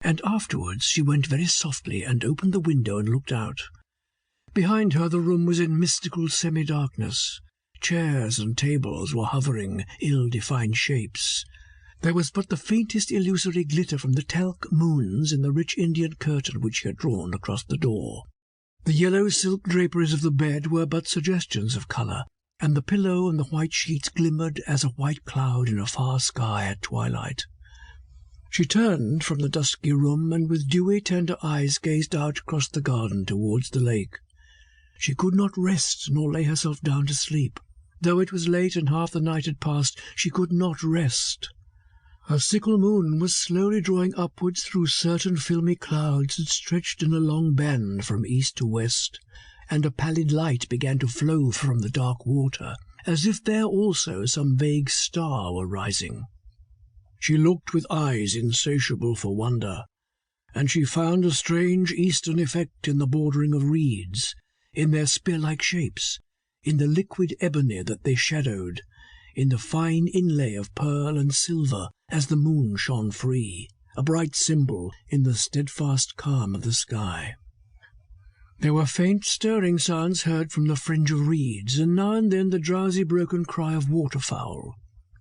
and afterwards she went very softly and opened the window and looked out. Behind her the room was in mystical semi-darkness. Chairs and tables were hovering, ill-defined shapes. There was but the faintest illusory glitter from the talc moons in the rich Indian curtain which she had drawn across the door. The yellow silk draperies of the bed were but suggestions of colour, and the pillow and the white sheets glimmered as a white cloud in a far sky at twilight. She turned from the dusky room and with dewy, tender eyes gazed out across the garden towards the lake. She could not rest nor lay herself down to sleep. Though it was late and half the night had passed, she could not rest. A sickle moon was slowly drawing upwards through certain filmy clouds that stretched in a long band from east to west, and a pallid light began to flow from the dark water, as if there also some vague star were rising. She looked with eyes insatiable for wonder, and she found a strange eastern effect in the bordering of reeds, in their spear-like shapes, in the liquid ebony that they shadowed, in the fine inlay of pearl and silver as the moon shone free, a bright symbol in the steadfast calm of the sky. There were faint stirring sounds heard from the fringe of reeds, and now and then the drowsy broken cry of waterfowl,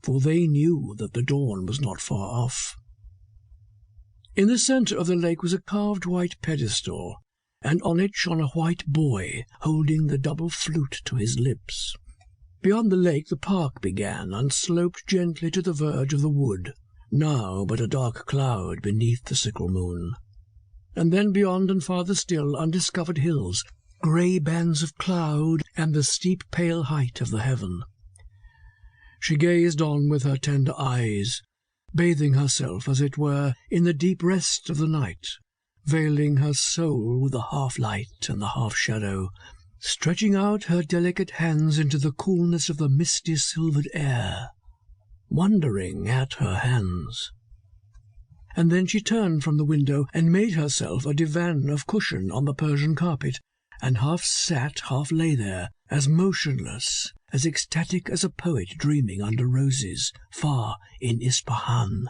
for they knew that the dawn was not far off. In the centre of the lake was a carved white pedestal, and on it shone a white boy holding the double flute to his lips. Beyond the lake the park began, and sloped gently to the verge of the wood, now but a dark cloud beneath the sickle moon. And then beyond and farther still undiscovered hills, grey bands of cloud, and the steep pale height of the heaven. She gazed on with her tender eyes, bathing herself, as it were, in the deep rest of the night, veiling her soul with the half-light and the half-shadow, stretching out her delicate hands into the coolness of the misty silvered air, wondering at her hands. And then she turned from the window and made herself a divan of cushion on the Persian carpet, and half sat, half lay there, as motionless, as ecstatic as a poet dreaming under roses, far in Ispahan.